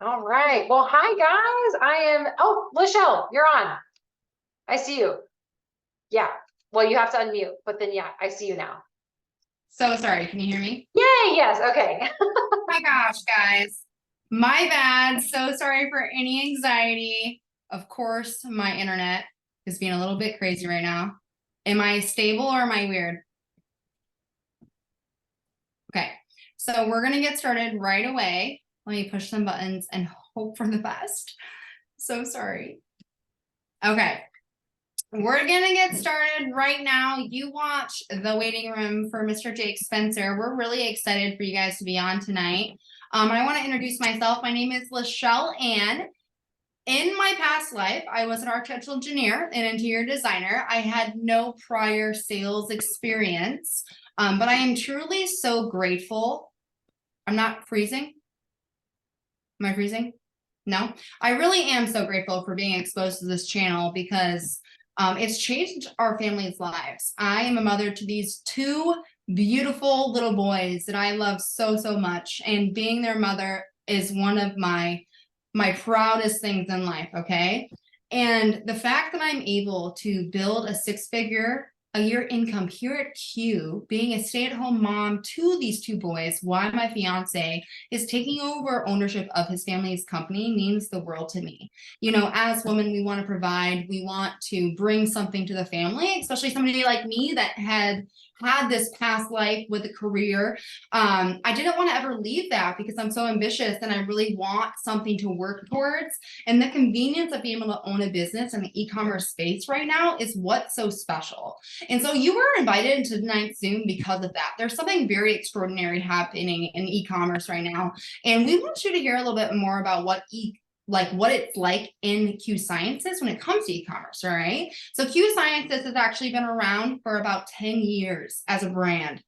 All right. Well, hi guys. Lachelle, you're on. I see you. Yeah. Well, you have to unmute, but then yeah, I see you now. So sorry, can you hear me? Yay, yes. Okay. Oh my gosh, guys. My bad. So sorry for any anxiety. Of course, my internet is being a little bit crazy right now. Am I stable or am I weird? Okay, so we're gonna get started right away. Let me push some buttons and hope for the best. So sorry. Okay, we're gonna get started right now. You watch The Waiting Room for Mr. Jake Spencer. We're really excited for you guys to be on tonight. I want to introduce myself. My name is Lachelle, and in my past life, I was an architectural engineer and interior designer. I had no prior sales experience, but I am truly so grateful. I'm not freezing. Am I freezing? No, I really am so grateful for being exposed to this channel because it's changed our family's lives. I am a mother to these two beautiful little boys that I love so, so much. And being their mother is one of my proudest things in life, okay? And the fact that I'm able to build a six-figure a year income here at Q, being a stay-at-home mom to these two boys, while my fiance is taking over ownership of his family's company, means the world to me. You know, as women, we want to provide, we want to bring something to the family, especially somebody like me that had this past life with a career. I didn't want to ever leave that because I'm so ambitious and I really want something to work towards. And the convenience of being able to own a business in the e-commerce space right now is what's so special. And so you were invited to tonight's Zoom because of that. There's something very extraordinary happening in e-commerce right now. And we want you to hear a little bit more about what it's like in Q Sciences when it comes to e-commerce, all right? So Q Sciences has actually been around for about 10 years as a brand.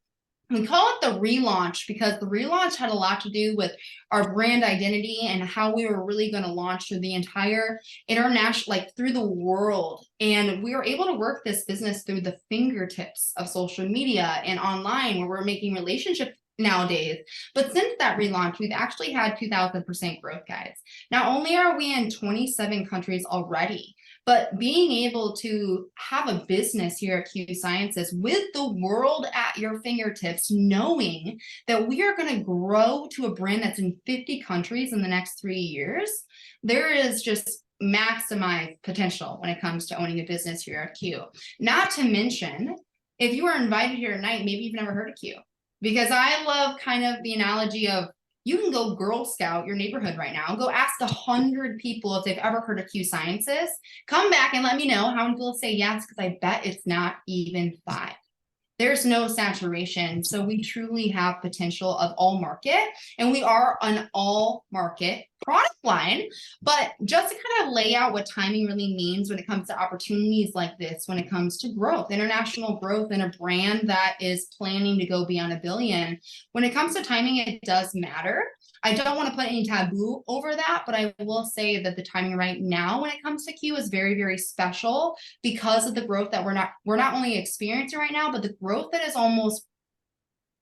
We call it the relaunch because the relaunch had a lot to do with our brand identity and how we were really going to launch through the entire international, like through the world. And we were able to work this business through the fingertips of social media and online where we're making relationships nowadays. But since that relaunch, we've actually had 2000% growth, guys. Not only are we in 27 countries already, but being able to have a business here at Q Sciences with the world at your fingertips, knowing that we are going to grow to a brand that's in 50 countries in the next 3 years, there is just maximized potential when it comes to owning a business here at Q. Not to mention, if you are invited here tonight, maybe you've never heard of Q. Because I love kind of the analogy of you can go Girl Scout your neighborhood right now, go ask 100 people if they've ever heard of Q Sciences, come back and let me know how many people say yes, because I bet it's not even 5. There's no saturation. So we truly have potential of all market, and we are an all market product line. But just to kind of lay out what timing really means when it comes to opportunities like this, when it comes to growth, international growth, and a brand that is planning to go beyond $1 billion, when it comes to timing, it does matter. I don't want to put any taboo over that, but I will say that the timing right now when it comes to Q is very, very special because of the growth that we're not only experiencing right now, but the growth that is almost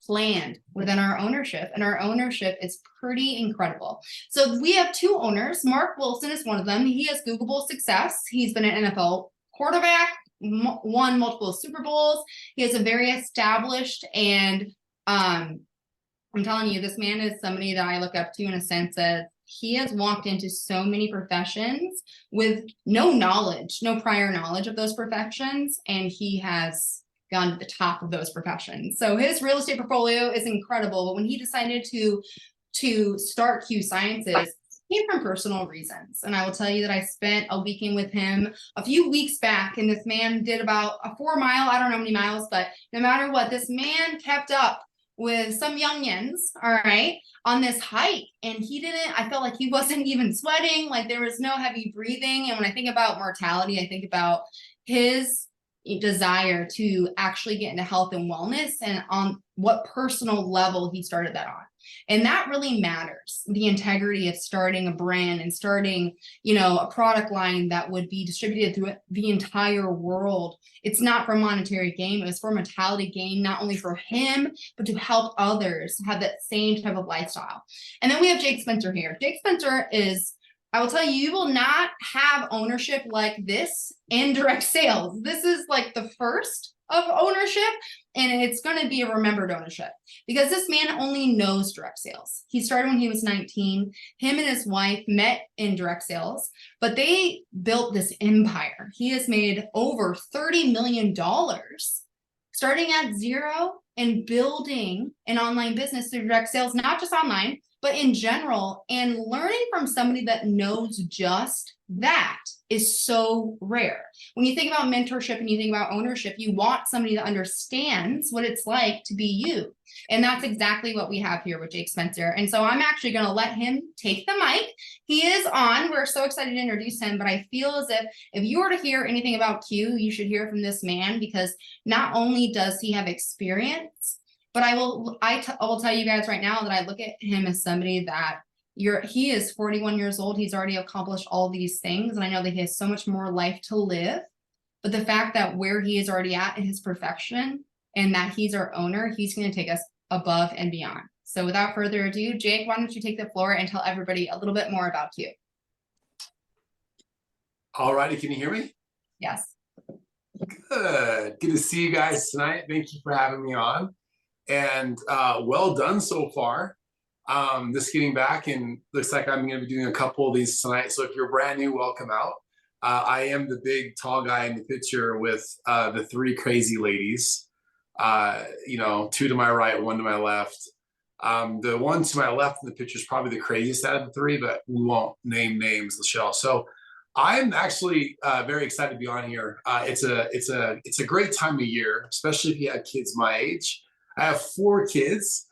planned within our ownership, and our ownership is pretty incredible. So we have 2 owners. Mark Wilson is one of them. He has Googleable success. He's been an NFL quarterback, won multiple Super Bowls. He is a very established and I'm telling you, this man is somebody that I look up to in a sense that he has walked into so many professions with no knowledge, no prior knowledge of those professions, and he has gone to the top of those professions. So his real estate portfolio is incredible, but when he decided to start Q Sciences, came from personal reasons. And I will tell you that I spent a weekend with him a few weeks back, and this man did about a 4-mile, I don't know how many miles, but no matter what, this man kept up with some youngins, all right, on this hike. And I felt like he wasn't even sweating, like there was no heavy breathing. And when I think about mortality, I think about his desire to actually get into health and wellness and on what personal level he started that on. And that really matters. The integrity of starting a brand and starting, a product line that would be distributed through the entire world. It's not for monetary gain, it was for mentality gain, not only for him, but to help others have that same type of lifestyle. And then we have Jake Spencer here. Jake Spencer is, I will tell you, you will not have ownership like this in direct sales. This is like the first of ownership, and it's going to be a remembered ownership because this man only knows direct sales. He started when he was 19. Him and his wife met in direct sales, but they built this empire. He has made over $30 million starting at zero and building an online business through direct sales, not just online, but in general. And learning from somebody that knows just that is so rare. When you think about mentorship and you think about ownership, you want somebody that understands what it's like to be you. And that's exactly what we have here with Jake Spencer. And so I'm actually going to let him take the mic. He is on. We're so excited to introduce him, but I feel as if you were to hear anything about Q, you should hear from this man, because not only does he have experience, but I will tell you guys right now that I look at him as somebody that he is 41 years old. He's already accomplished all these things. And I know that he has so much more life to live, but the fact that where he is already at in his perfection and that he's our owner, he's going to take us above and beyond. So without further ado, Jake, why don't you take the floor and tell everybody a little bit more about you? All righty. Can you hear me? Yes. Good. Good to see you guys tonight. Thank you for having me on. And well done so far. Just getting back, and looks like I'm going to be doing a couple of these tonight. So if you're brand new, welcome out. I am the big tall guy in the picture with the three crazy ladies. Two to my right, one to my left. The one to my left in the picture is probably the craziest out of the three, but we won't name names, Lachelle. So I'm actually very excited to be on here. It's a great time of year, especially if you have kids my age. I have 4 kids.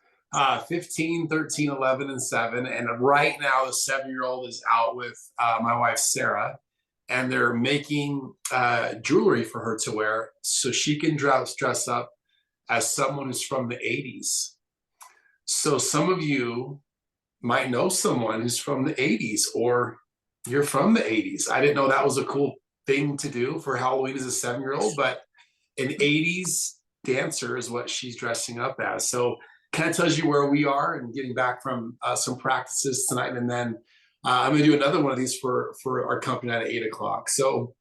15, 13, 11, and 7. And right now, the 7-year-old is out with my wife, Sarah, and they're making jewelry for her to wear so she can dress up as someone who's from the 80s. So some of you might know someone who's from the 80s, or you're from the 80s. I didn't know that was a cool thing to do for Halloween as a 7-year-old, but an 80s dancer is what she's dressing up as. So kind of tells you where we are, and getting back from some practices tonight. And then I'm going to do another one of these for our company at 8 o'clock. So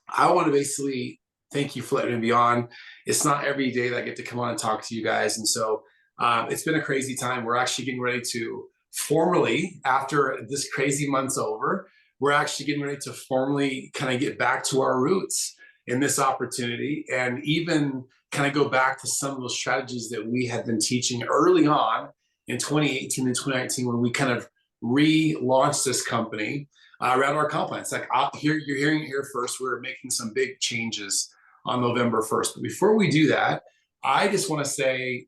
I want to basically thank you for letting me be on. It's not every day that I get to come on and talk to you guys. And so it's been a crazy time. We're actually getting ready to formally, after this crazy month's over, we're actually getting ready to formally kind of get back to our roots in this opportunity, and even kind of go back to some of those strategies that we had been teaching early on in 2018 and 2019 when we kind of relaunched this company around our comp plan. It's like, you're hearing it here first. We're making some big changes on November 1st. But before we do that, I just want to say,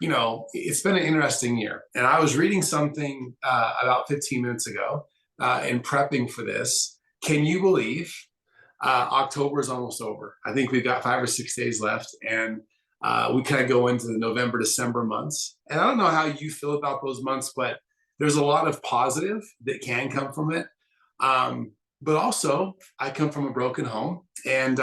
it's been an interesting year. And I was reading something about 15 minutes ago in prepping for this. Can you believe October is almost over? I think we've got 5 or 6 days left, and we kind of go into the November, December months. And I don't know how you feel about those months, but there's a lot of positive that can come from it. But also, I come from a broken home, and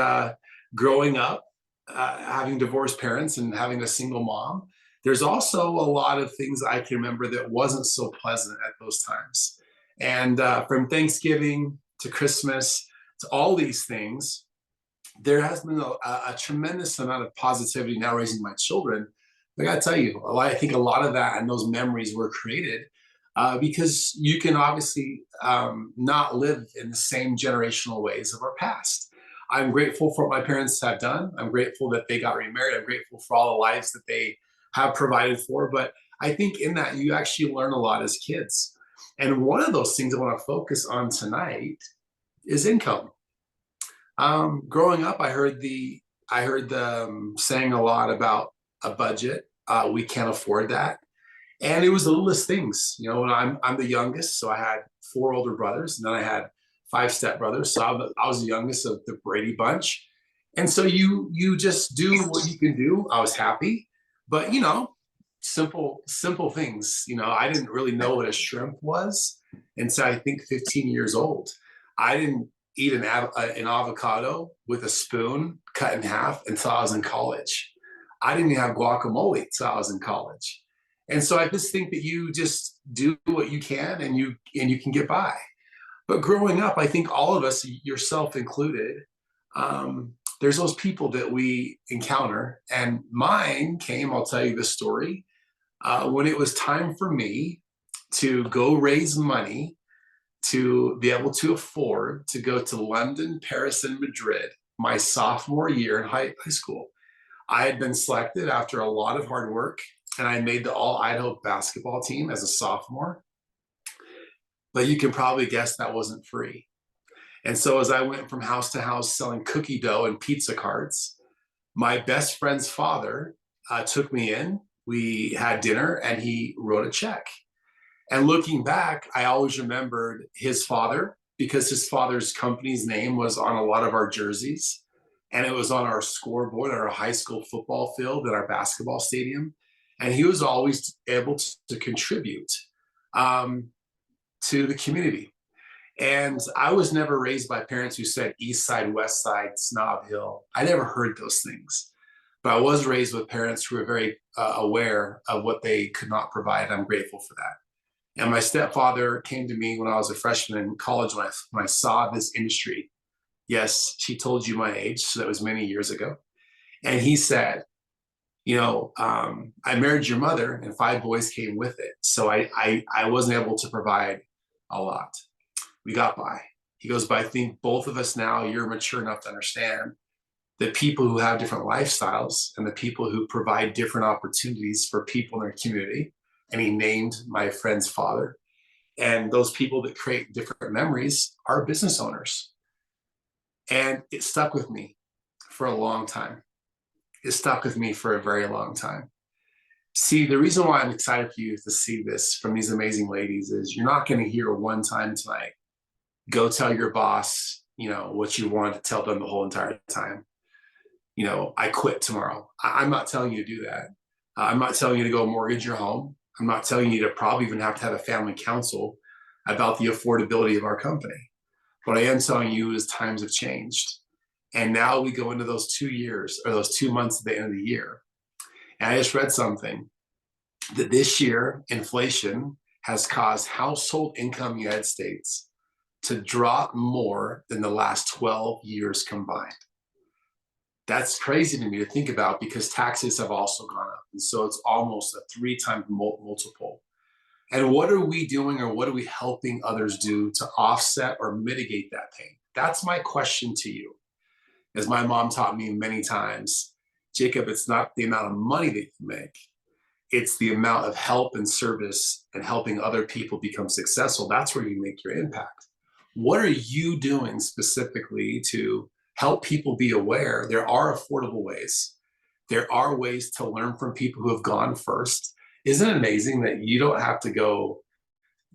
growing up, having divorced parents and having a single mom, there's also a lot of things I can remember that wasn't so pleasant at those times. And from Thanksgiving to Christmas to all these things, there has been a tremendous amount of positivity now raising my children. I gotta tell you, I think a lot of that and those memories were created because you can obviously not live in the same generational ways of our past. I'm grateful for what my parents have done. I'm grateful that they got remarried. I'm grateful for all the lives that they have provided for. But I think in that you actually learn a lot as kids. And one of those things I want to focus on tonight is income. Growing up, I heard the saying a lot about a budget. We can't afford that. And it was the littlest things, when I'm the youngest. So I had 4 older brothers, and then I had 5 stepbrothers. So I was the youngest of the Brady bunch. And so you just do what you can do. I was happy, but simple things. You know, I didn't really know what a shrimp was until I think 15 years old. I didn't eat an avocado with a spoon cut in half until I was in college. I didn't even have guacamole until I was in college. And so I just think that you just do what you can, and you can get by. But growing up, I think all of us, yourself included, there's those people that we encounter. And mine came, I'll tell you the story, when it was time for me to go raise money to be able to afford to go to London, Paris, and Madrid my sophomore year in high school. I had been selected after a lot of hard work, and I made the All Idaho basketball team as a sophomore. But you can probably guess that wasn't free. And so as I went from house to house selling cookie dough and pizza cards, my best friend's father took me in. We had dinner and he wrote a check. And looking back, I always remembered his father, because his father's company's name was on a lot of our jerseys. And it was on our scoreboard at our high school football field at our basketball stadium. And he was always able to contribute to the community. And I was never raised by parents who said East Side, West Side, Snob Hill. I never heard those things. But I was raised with parents who were very aware of what they could not provide. I'm grateful for that. And my stepfather came to me when I was a freshman in college when I saw this industry. Yes, she told you my age, so that was many years ago. And he said, you know, I married your mother and 5 boys came with it. So I wasn't able to provide a lot. We got by. He goes, but I think both of us now, you're mature enough to understand that people who have different lifestyles and the people who provide different opportunities for people in their community. And he named my friend's father. And those people that create different memories are business owners. And it stuck with me for a long time. It stuck with me for a very long time. See, the reason why I'm excited for you to see this from these amazing ladies is you're not going to hear one time tonight, go tell your boss, you know, what you wanted to tell them the whole entire time. You know, I quit tomorrow. I'm not telling you to do that. I'm not telling you to go mortgage your home. I'm not telling you to probably even have to have a family council about the affordability of our company. What I am telling you is times have changed. And now we go into those 2 years or those 2 months at the end of the year. And I just read something that this year, inflation has caused household income in the United States to drop more than the last 12 years combined. That's crazy to me to think about because taxes have also gone up. And so it's almost a 3-time multiple. And what are we doing or what are we helping others do to offset or mitigate that pain? That's my question to you. As my mom taught me many times, Jacob, it's not the amount of money that you make. It's the amount of help and service and helping other people become successful. That's where you make your impact. What are you doing specifically to help people be aware there are affordable ways? There are ways to learn from people who have gone first. Isn't it amazing that you don't have to go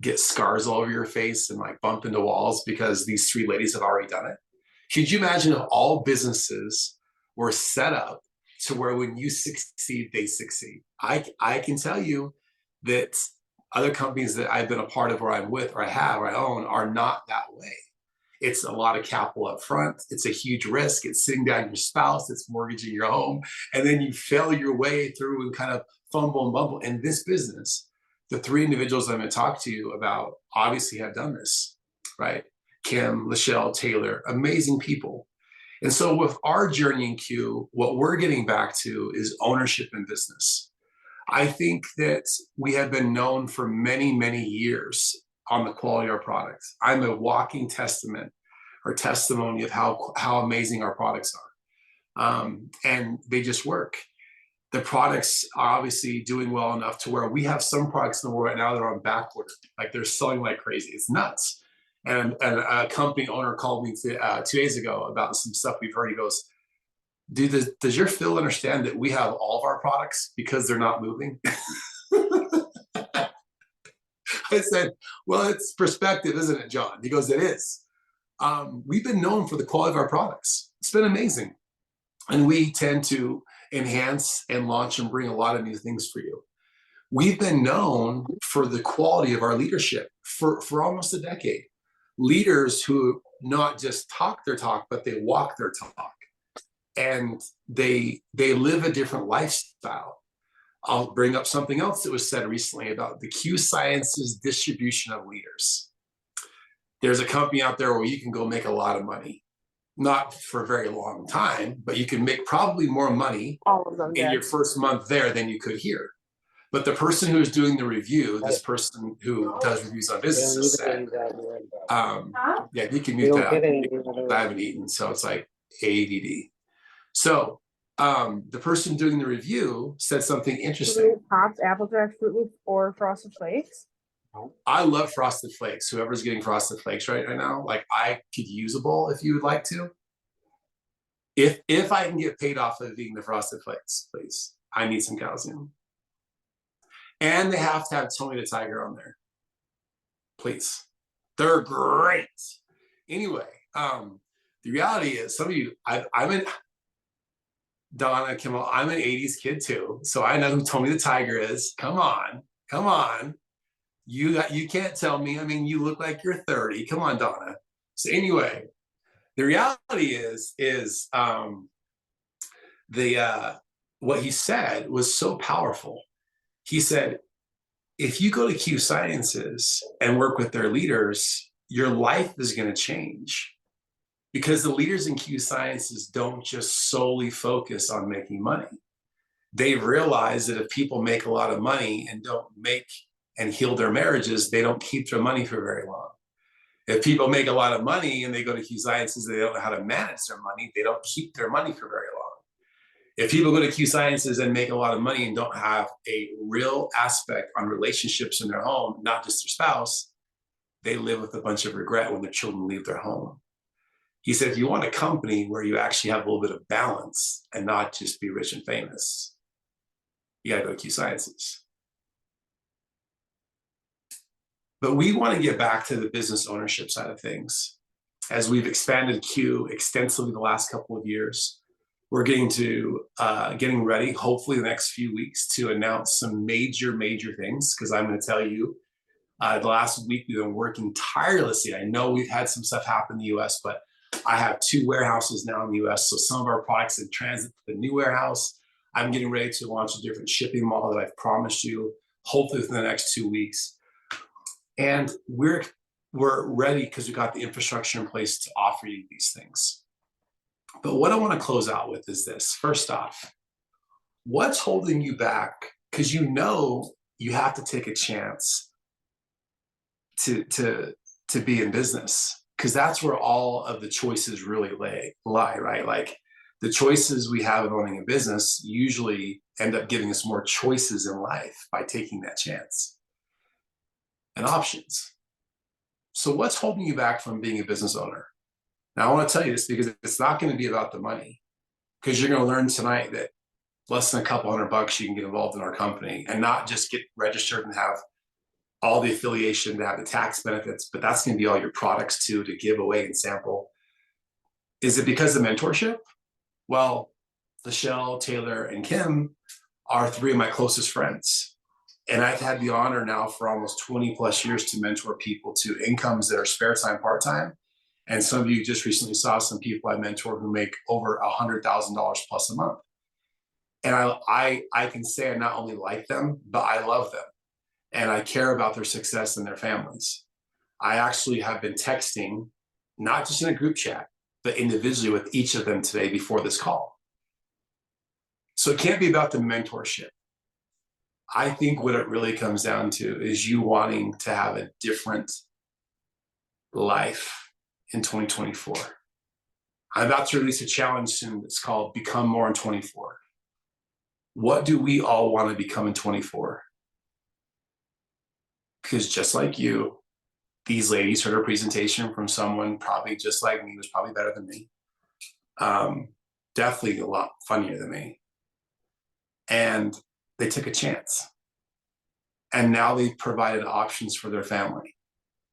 get scars all over your face and like bump into walls because these 3 ladies have already done it? Could you imagine if all businesses were set up to where when you succeed, they succeed? I can tell you that other companies that I've been a part of or I'm with or I have or I own are not that way. It's a lot of capital up front. It's a huge risk. It's sitting down your spouse. It's mortgaging your home. And then you fail your way through and kind of fumble and bumble. In this business, the 3 individuals I'm going to talk to you about obviously have done this, right? Kim, Lachelle, Taylor, amazing people. And so with our journey in Q, what we're getting back to is ownership in business. I think that we have been known for many, many years on the quality of our products. I'm a walking testament or testimony of how amazing our products are. And they just work. The products are obviously doing well enough to where we have some products in the world right now that are on back order. Like they're selling like crazy. It's nuts. And a company owner called me 2 days ago about some stuff we've heard. He goes, dude, does your field understand that we have all of our products because they're not moving? I said, well, it's perspective, isn't it, John? He goes, it is. We've been known for the quality of our products. It's been amazing. And we tend to enhance and launch and bring a lot of new things for you. We've been known for the quality of our leadership for almost a decade. Leaders who not just talk their talk, but they walk their talk. And they live a different lifestyle. I'll bring up something else that was said recently about the Q Sciences distribution of leaders. There's a company out there where you can go make a lot of money. Not for a very long time, but you can make probably more money in your first month there than you could here. But the person who's doing the review, this person who does reviews on businesses said, yeah, you can mute that. I haven't eaten, so it's like ADD. So the person doing the review said something interesting. Pops, Apple Jack, Fruit Loops, or Frosted Flakes? I love Frosted Flakes. Whoever's getting Frosted Flakes right now, like I could use a bowl if you would like to. If I can get paid off of eating the Frosted Flakes, please. I need some calcium. And they have to have Tony the Tiger on there. Please. They're great. Anyway, the reality is some of you, I'm in Donna, Kimmel, I'm an 80s kid too. So I know who Tony the Tiger is. Come on. You can't tell me. I mean, you look like you're 30. Come on, Donna. So anyway, the reality is what he said was so powerful. He said, if you go to Q Sciences and work with their leaders, your life is going to change. Because the leaders in Q Sciences don't just solely focus on making money. They realize that if people make a lot of money and don't make and heal their marriages, they don't keep their money for very long. If people make a lot of money and they go to Q Sciences, they don't know how to manage their money, they don't keep their money for very long. If people go to Q Sciences and make a lot of money and don't have a real aspect on relationships in their home, not just their spouse, they live with a bunch of regret when their children leave their home. He said, if you want a company where you actually have a little bit of balance and not just be rich and famous, you got to go to Q Sciences. But we want to get back to the business ownership side of things. As we've expanded Q extensively the last couple of years, we're getting ready, hopefully the next few weeks, to announce some major things, because I'm going to tell you, the last week we've been working tirelessly. I know we've had some stuff happen in the US, but I have 2 warehouses now in the US. So some of our products in transit to the new warehouse. I'm getting ready to launch a different shipping model that I've promised you, hopefully within the next 2 weeks. And we're ready because we got the infrastructure in place to offer you these things. But what I want to close out with is this. First off, what's holding you back? Because you know you have to take a chance to be in business, because that's where all of the choices really lie, right? Like the choices we have in owning a business usually end up giving us more choices in life by taking that chance and options. So what's holding you back from being a business owner? Now I want to tell you this because it's not going to be about the money, because you're going to learn tonight that less than a couple $100 you can get involved in our company and not just get registered and have all the affiliation to have the tax benefits, but that's going to be all your products too, to give away and sample. Is it because of mentorship? Well, Lachelle, Taylor, and Kim are 3 of my closest friends. And I've had the honor now for almost 20 plus years to mentor people to incomes that are spare time, part-time. And some of you just recently saw some people I mentor who make over $100,000 plus a month. And I can say I not only like them, but I love them. And I care about their success and their families. I actually have been texting, not just in a group chat, but individually with each of them today before this call. So it can't be about the mentorship. I think what it really comes down to is you wanting to have a different life in 2024. I'm about to release a challenge soon that's called Become More in 24. What do we all want to become in 24? Because just like you, these ladies heard a presentation from someone probably just like me, was probably better than me. Definitely a lot funnier than me. And they took a chance. And now they've provided options for their family.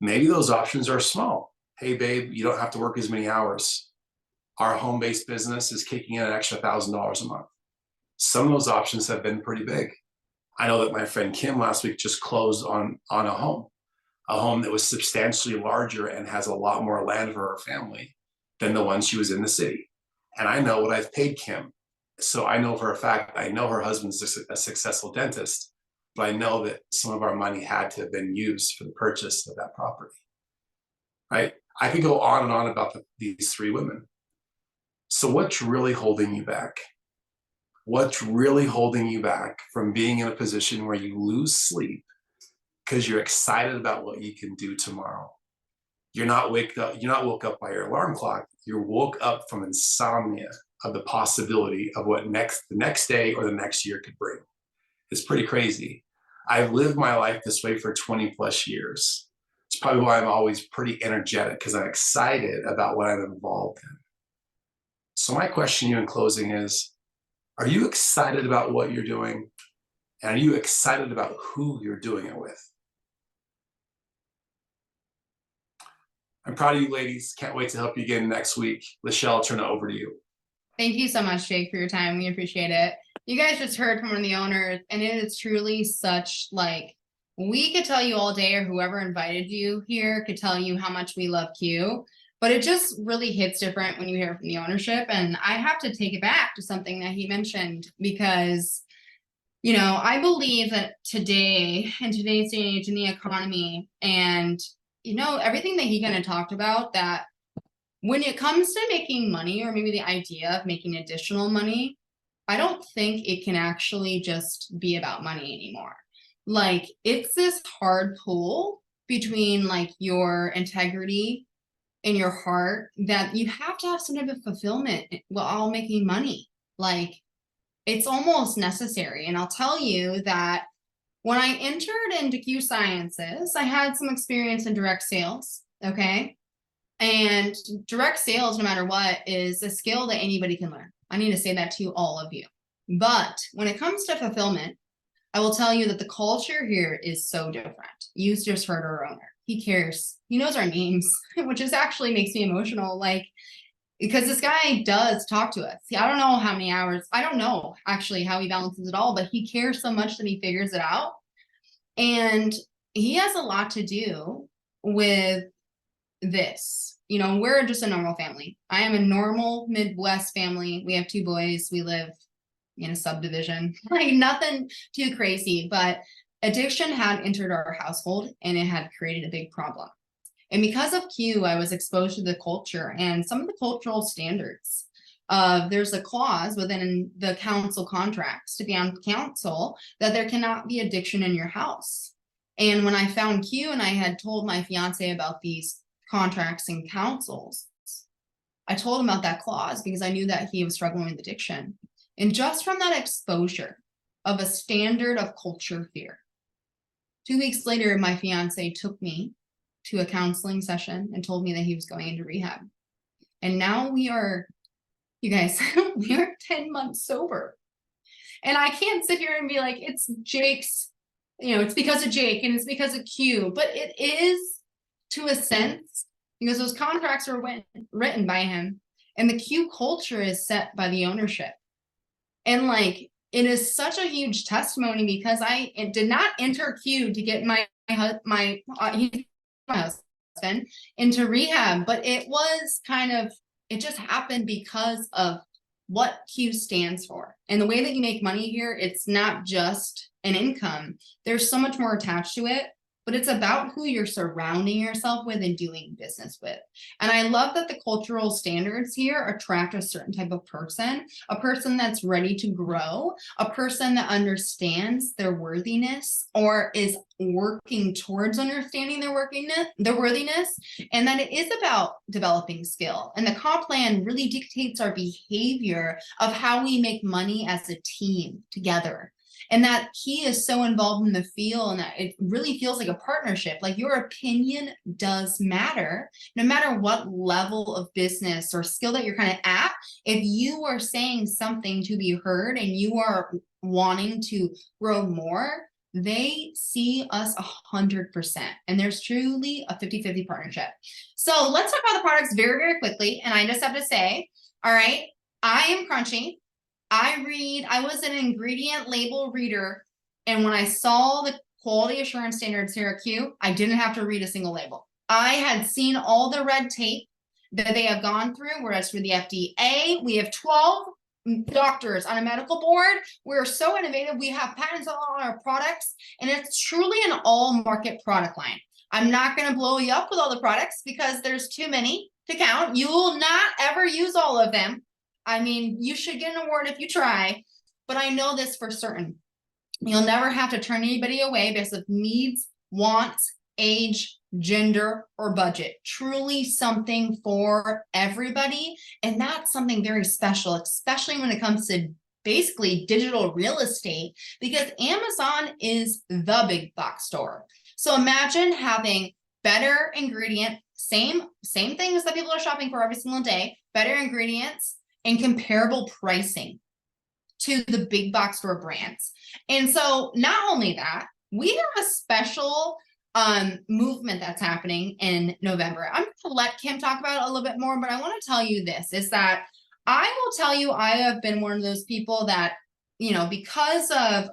Maybe those options are small. Hey, babe, you don't have to work as many hours. Our home-based business is kicking in an extra $1,000 a month. Some of those options have been pretty big. I know that my friend Kim last week just closed on a home that was substantially larger and has a lot more land for her family than the one she was in the city. And I know what I've paid Kim. So I know for a fact, I know her husband's a successful dentist, but I know that some of our money had to have been used for the purchase of that property, right? I could go on and on about these three women. So what's really holding you back? What's really holding you back from being in a position where you lose sleep because you're excited about what you can do tomorrow? You're not woke up by your alarm clock. You're woke up from insomnia of the possibility of what the next day or the next year could bring. It's pretty crazy. I've lived my life this way for 20 plus years. It's probably why I'm always pretty energetic, because I'm excited about what I'm involved in. So my question to you in closing is, are you excited about what you're doing? And are you excited about who you're doing it with? I'm proud of you ladies. Can't wait to help you again next week. Lachelle, I'll turn it over to you. Thank you so much, Jake, for your time. We appreciate it. You guys just heard from one of the owners, and it is truly such, like, we could tell you all day, or whoever invited you here could tell you how much we love Q, but it just really hits different when you hear from the ownership. And I have to take it back to something that he mentioned, because, you know, I believe that today, in today's day and age, in the economy, and, you know, everything that he kind of talked about, that when it comes to making money, or maybe the idea of making additional money, I don't think it can actually just be about money anymore. Like, it's this hard pull between like your integrity and your heart, that you have to have some type of fulfillment while making money. Like, it's almost necessary. And I'll tell you that when I entered into Q Sciences, I had some experience in direct sales. Okay. And direct sales, no matter what, is a skill that anybody can learn. I need to say that to all of you. But when it comes to fulfillment, I will tell you that the culture here is so different. You just heard our owner. He cares. He knows our names, which is actually makes me emotional. Like, because this guy does talk to us. See, I don't know how many hours. I don't know actually how he balances it all, but he cares so much that he figures it out. And he has a lot to do with this. You know, we're just a normal family. I am a normal Midwest family. We have 2 boys. We live in a subdivision, like nothing too crazy, but addiction had entered our household and it had created a big problem. And because of Q, I was exposed to the culture and some of the cultural standards. There's a clause within the council contracts to be on council that there cannot be addiction in your house. And when I found Q and I had told my fiance about these contracts and councils, I told him about that clause because I knew that he was struggling with addiction. And just from that exposure of a standard of culture fear, 2 weeks later, my fiance took me to a counseling session and told me that he was going into rehab. And now we are, you guys, we are 10 months sober. And I can't sit here and be like, it's Jake's, you know, it's because of Jake and it's because of Q, but it is to a sense, because those contracts were written by him, and the Q culture is set by the ownership. And like, it is such a huge testimony, because I did not enter Q to get my husband into rehab, but it was kind of, it just happened because of what Q stands for. And the way that you make money here, it's not just an income. There's so much more attached to it, but it's about who you're surrounding yourself with and doing business with. And I love that the cultural standards here attract a certain type of person, a person that's ready to grow, a person that understands their worthiness or is working towards understanding their worthiness, and that it is about developing skill. And the comp plan really dictates our behavior of how we make money as a team together. And that he is so involved in the field, and that it really feels like a partnership. Like, your opinion does matter, no matter what level of business or skill that you're kind of at. If you are saying something to be heard and you are wanting to grow more, they see us 100%. And there's truly a 50-50 partnership. So let's talk about the products very, very quickly. And I just have to say, all right, I am Crunchy. I was an ingredient label reader And when I saw the quality assurance standards here at Q, I didn't have to read a single label. I had seen all the red tape that they have gone through, whereas for the FDA, we have 12 doctors on a medical board. We're so innovative. We have patents on all our products, and it's truly an all market product line. I'm not going to blow you up with all the products because there's too many to count. You will not ever use all of them. I mean, you should get an award if you try, but I know this for certain. You'll never have to turn anybody away because of needs, wants, age, gender, or budget. Truly something for everybody. And that's something very special, especially when it comes to basically digital real estate, because Amazon is the big box store. So imagine having better ingredient, same things that people are shopping for every single day, better ingredients and comparable pricing to the big box store brands. And so not only that, we have a special movement that's happening in November. I'm going to let Kim talk about it a little bit more, but I want to tell you this, is that I will tell you, I have been one of those people that, you know, because of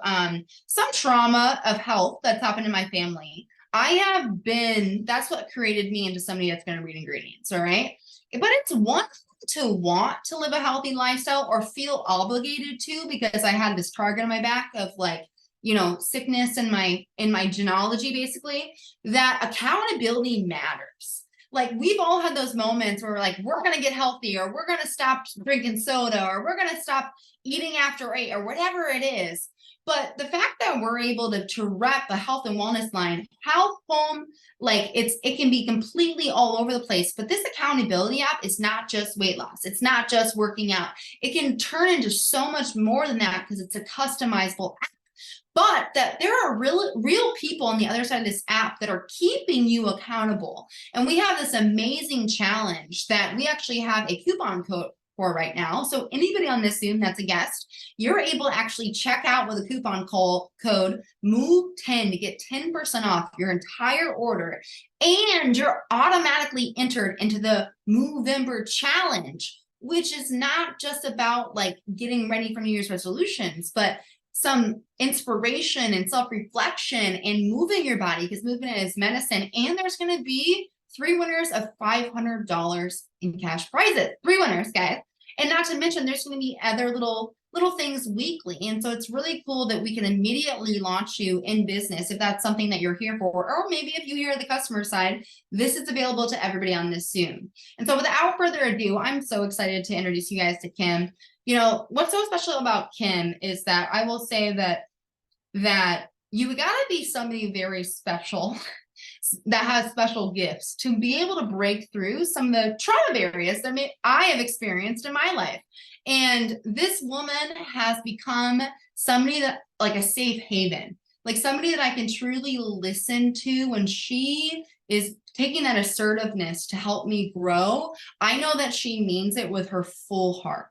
some trauma of health that's happened in my family, I have been, that's what created me into somebody that's going to read ingredients. All right. But it's one to want to live a healthy lifestyle or feel obligated to, because I had this target on my back of like, you know, sickness in my genealogy, basically, that accountability matters. Like we've all had those moments where we're like, we're going to get healthy, or we're going to stop drinking soda, or we're going to stop eating after 8, or whatever it is. But the fact that we're able to rep the health and wellness line, health home, like it can be completely all over the place. But this accountability app is not just weight loss. It's not just working out. It can turn into so much more than that because it's a customizable app. But that there are real people on the other side of this app that are keeping you accountable. And we have this amazing challenge that we actually have a coupon code for right now. So anybody on this Zoom that's a guest, you're able to actually check out with a coupon code MOVE10 to get 10% off your entire order. And you're automatically entered into the Movember challenge, which is not just about like getting ready for New Year's resolutions, but some inspiration and self-reflection and moving your body, because movement is medicine. And there's going to be 3 winners of $500 in cash prizes. 3 winners, guys. And not to mention, there's going to be other little things weekly. And so it's really cool that we can immediately launch you in business if that's something that you're here for. Or maybe if you hear the customer side, this is available to everybody on this Zoom. And so without further ado, I'm so excited to introduce you guys to Kim. You know, what's so special about Kim is that I will say that you got to be somebody very special that has special gifts to be able to break through some of the trauma areas that I have experienced in my life. And this woman has become somebody that, like, a safe haven, like somebody that I can truly listen to when she is taking that assertiveness to help me grow. I know that she means it with her full heart.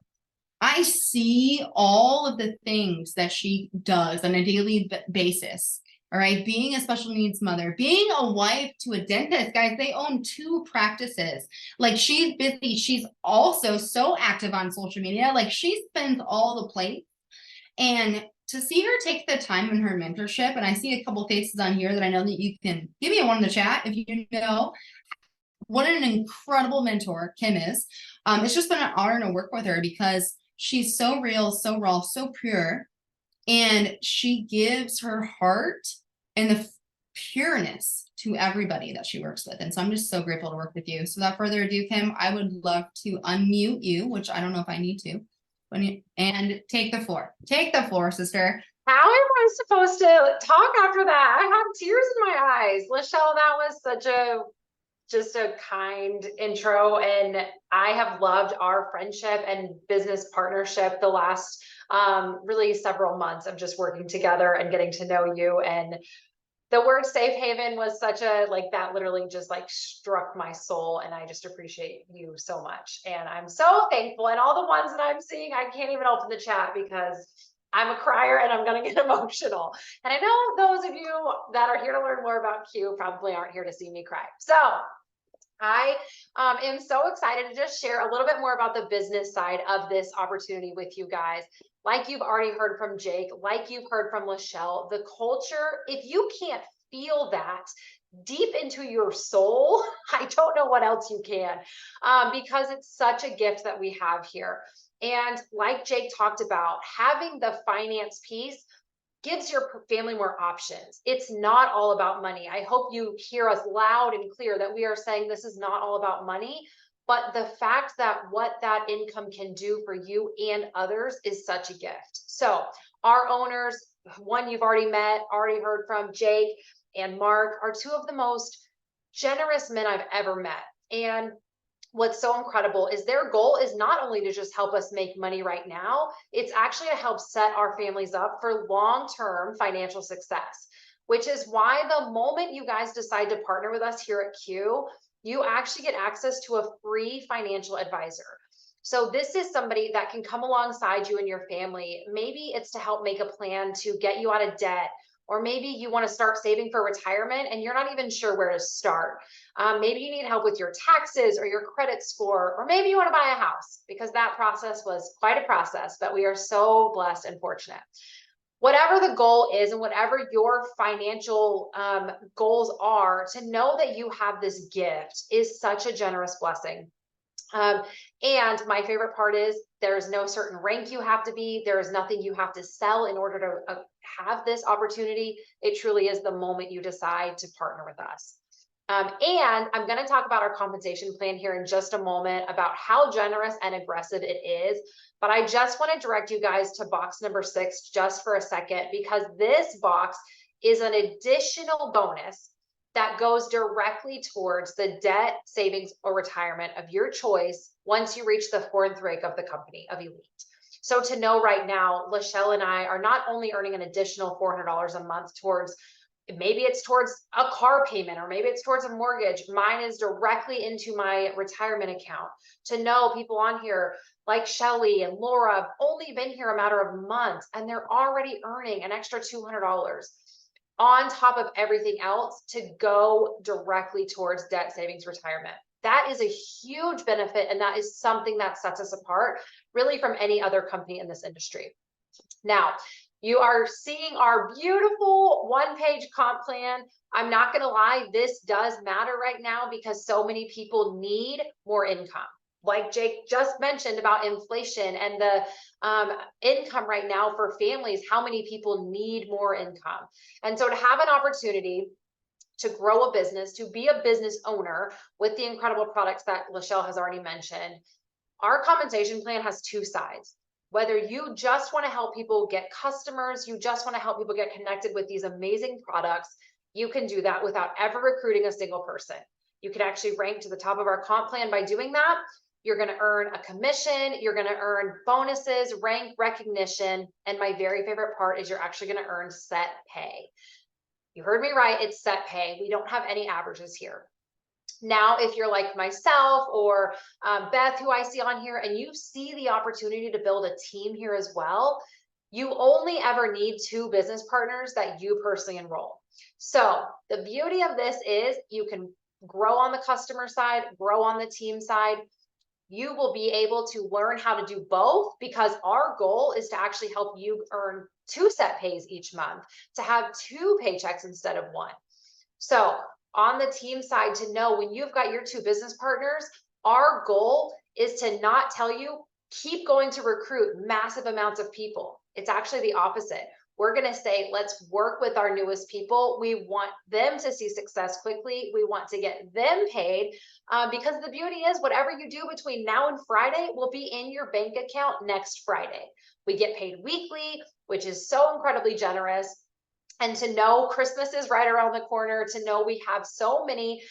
I see all of the things that she does on a daily basis. All right. Being a special needs mother, being a wife to a dentist, guys, they own 2 practices. Like, she's busy. She's also so active on social media. Like, she spends all the plates. And to see her take the time in her mentorship, and I see a couple faces on here that I know that you can give me a one in the chat if you know what an incredible mentor Kim is. It's just been an honor to work with her because she's so real, so raw, so pure, and she gives her heart and the pureness to everybody that she works with. And so I'm just so grateful to work with you. So without further ado, Kim, I would love to unmute you, which I don't know if I need to, and take the floor. Take the floor, sister. How am I supposed to talk after that? I have tears in my eyes. Lachelle, that was such just a kind intro, and I have loved our friendship and business partnership the last really several months of just working together and getting to know you. And the word safe haven was such a, like, that literally just like struck my soul, and I just appreciate you so much. And I'm so thankful. And all the ones that I'm seeing, I can't even open the chat because I'm a crier and I'm going to get emotional. And I know those of you that are here to learn more about Q probably aren't here to see me cry. So I am so excited to just share a little bit more about the business side of this opportunity with you guys. Like you've already heard from Jake, like you've heard from Lachelle, the culture, if you can't feel that deep into your soul, I don't know what else you can, because it's such a gift that we have here. And like Jake talked about, having the finance piece gives your family more options. It's not all about money. I hope you hear us loud and clear that we are saying this is not all about money, but the fact that what that income can do for you and others is such a gift. So our owners, one you've already met, already heard from, Jake and Mark, are two of the most generous men I've ever met. And what's so incredible is their goal is not only to just help us make money right now, it's actually to help set our families up for long-term financial success, which is why the moment you guys decide to partner with us here at Q, you actually get access to a free financial advisor. So this is somebody that can come alongside you and your family. Maybe it's to help make a plan to get you out of debt, or maybe you want to start saving for retirement and you're not even sure where to start. Maybe you need help with your taxes or your credit score, or maybe you want to buy a house, because that process was quite a process, but we are so blessed and fortunate. Whatever the goal is and whatever your financial goals are, to know that you have this gift is such a generous blessing. And my favorite part is there's no certain rank you have to be. There is nothing you have to sell in order to have this opportunity. It truly is the moment you decide to partner with us. And I'm going to talk about our compensation plan here in just a moment, about how generous and aggressive it is. But I just want to direct you guys to box number 6 just for a second, because this box is an additional bonus that goes directly towards the debt, savings, or retirement of your choice once you reach the 4th rank of the company of Elite. So to know right now, Lachelle and I are not only earning an additional $400 a month towards, maybe it's towards a car payment, or maybe it's towards a mortgage. Mine is directly into my retirement account. To know people on here like Shelly and Laura have only been here a matter of months and they're already earning an extra $200 on top of everything else to go directly towards debt, savings, retirement. That is a huge benefit, and that is something that sets us apart really from any other company in this industry. Now, you are seeing our beautiful one-page comp plan. I'm not going to lie, this does matter right now because so many people need more income. Like Jake just mentioned about inflation and the income right now for families, how many people need more income. And so to have an opportunity to grow a business, to be a business owner with the incredible products that Lachelle has already mentioned, our compensation plan has 2 sides. Whether you just want to help people get customers, you just want to help people get connected with these amazing products, you can do that without ever recruiting a single person. You can actually rank to the top of our comp plan by doing that. You're going to earn a commission, you're going to earn bonuses, rank recognition, and my very favorite part is you're actually going to earn set pay. You heard me right, it's set pay. We don't have any averages here. Now, if you're like myself or Beth, who I see on here, and you see the opportunity to build a team here as well, you only ever need 2 business partners that you personally enroll. So the beauty of this is you can grow on the customer side, grow on the team side. You will be able to learn how to do both, because our goal is to actually help you earn 2 set pays each month, to have 2 paychecks instead of 1. So on the team side, to know when you've got your 2 business partners, our goal is to not tell you, keep going to recruit massive amounts of people. It's actually the opposite. We're going to say, let's work with our newest people. We want them to see success quickly. We want to get them paid, because the beauty is whatever you do between now and Friday will be in your bank account next Friday. We get paid weekly, which is so incredibly generous. And to know Christmas is right around the corner, to know we have so many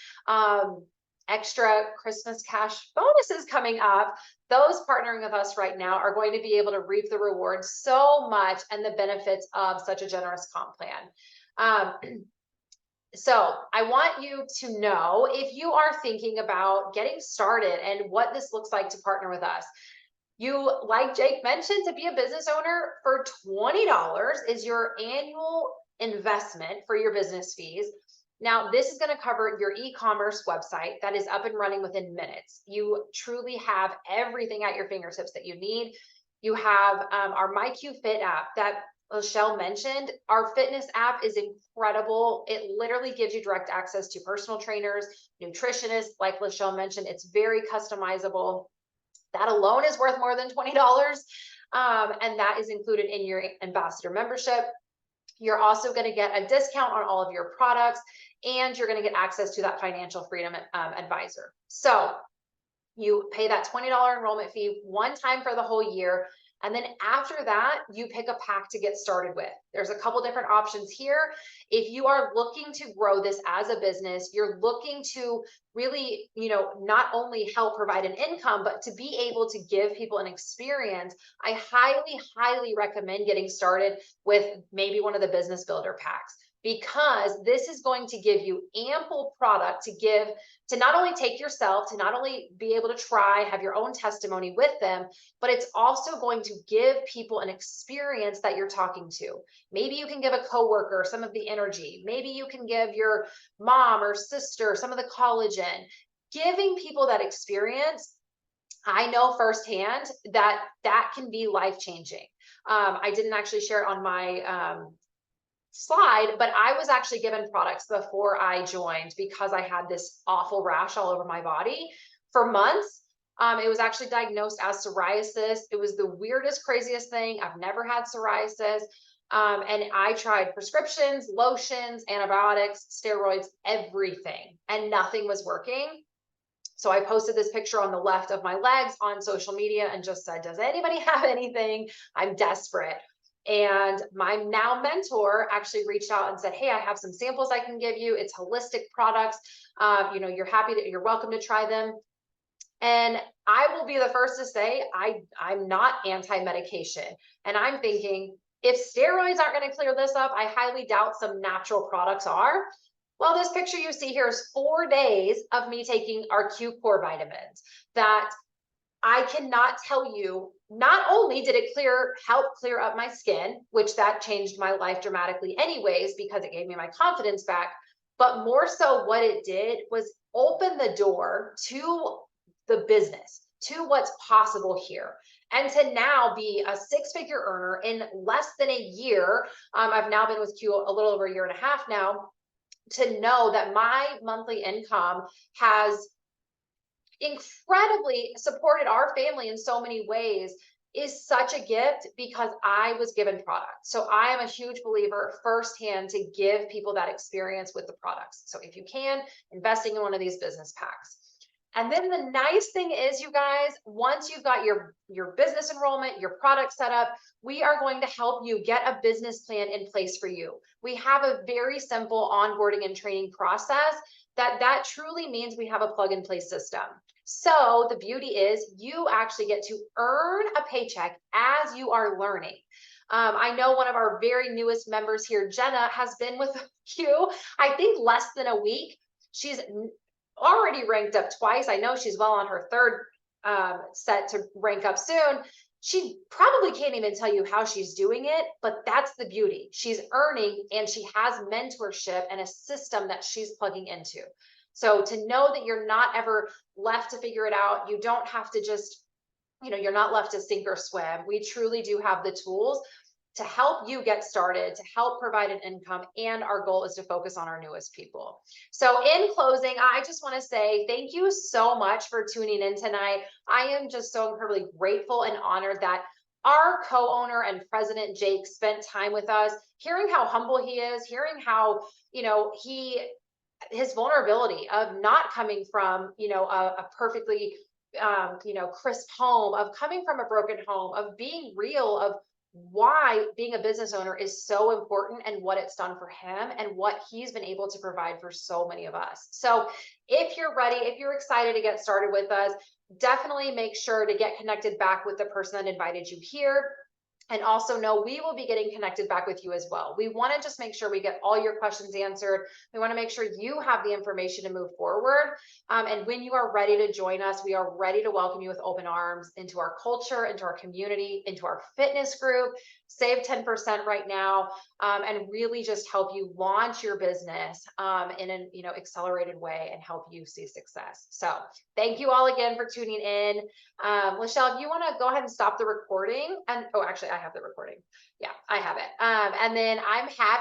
extra Christmas cash bonuses coming up, those partnering with us right now are going to be able to reap the rewards so much and the benefits of such a generous comp plan. So I want you to know, if you are thinking about getting started and what this looks like to partner with us, you, like Jake mentioned, to be a business owner for $20 is your annual investment for your business fees. Now, this is going to cover your e-commerce website that is up and running within minutes. You truly have everything at your fingertips that you need. You have our MyQFit app that Lachelle mentioned. Our fitness app is incredible. It literally gives you direct access to personal trainers, nutritionists, like Lachelle mentioned. It's very customizable. That alone is worth more than $20. And that is included in your ambassador membership. You're also going to get a discount on all of your products, and you're going to get access to that financial freedom advisor. So you pay that $20 enrollment fee one time for the whole year. And then after that, you pick a pack to get started with. There's a couple different options here. If you are looking to grow this as a business, you're looking to really, not only help provide an income, but to be able to give people an experience, I highly, highly recommend getting started with maybe one of the business builder packs, because this is going to give you ample product to not only take yourself, to not only be able to try, have your own testimony with them, but it's also going to give people an experience that you're talking to. Maybe you can give a coworker some of the energy. Maybe you can give your mom or sister some of the collagen. Giving people that experience, I know firsthand that can be life-changing. I didn't actually share it on my slide, but I was actually given products before I joined because I had this awful rash all over my body for months. It was actually diagnosed as psoriasis. It was the weirdest, craziest thing. I've never had psoriasis. And I tried prescriptions, lotions, antibiotics, steroids, everything, and nothing was working. So I posted this picture on the left of my legs on social media and just said, does anybody have anything? I'm desperate. And my now mentor actually reached out and said, hey, I have some samples I can give you. It's holistic products. You're welcome to try them. And I will be the first to say, I'm not anti-medication. And I'm thinking, if steroids aren't going to clear this up, I highly doubt some natural products are. Well, this picture you see here is 4 days of me taking our Q Core vitamins that I cannot tell you, not only did it help clear up my skin, which that changed my life dramatically anyways, because it gave me my confidence back, but more so what it did was open the door to the business, to what's possible here. And to now be a 6-figure earner in less than a year. I've now been with Q a little over a year and a half now, to know that my monthly income has incredibly supported our family in so many ways is such a gift, because I was given product. So I am a huge believer firsthand to give people that experience with the products. So if you can, investing in one of these business packs. And then the nice thing is, you guys, once you've got your business enrollment, your product set up, we are going to help you get a business plan in place for you. We have a very simple onboarding and training process that truly means we have a plug and play system. So the beauty is you actually get to earn a paycheck as you are learning. I know one of our very newest members here, Jenna, has been with you, I think, less than a week. She's already ranked up twice. I know she's well on her third set to rank up soon. She probably can't even tell you how she's doing it, but that's the beauty. She's earning, and she has mentorship and a system that she's plugging into. So to know that you're not ever left to figure it out, you don't have to just, you're not left to sink or swim. We truly do have the tools to help you get started, to help provide an income, and our goal is to focus on our newest people. So in closing, I just want to say thank you so much for tuning in tonight. I am just so incredibly grateful and honored that our co-owner and president, Jake, spent time with us, hearing how humble he is, hearing how, his vulnerability of not coming from, a perfectly, crisp home, of coming from a broken home, of being real, of why being a business owner is so important and what it's done for him and what he's been able to provide for so many of us. So if you're ready, if you're excited to get started with us, definitely make sure to get connected back with the person that invited you here. And also know we will be getting connected back with you as well. We want to just make sure we get all your questions answered. We want to make sure you have the information to move forward. And when you are ready to join us, we are ready to welcome you with open arms into our culture, into our community, into our fitness group. Save 10% right now, and really just help you launch your business in an accelerated way and help you see success. So thank you all again for tuning in. Lachelle, if you want to go ahead and stop the recording, and actually I have the recording. Yeah, I have it. And then I'm happy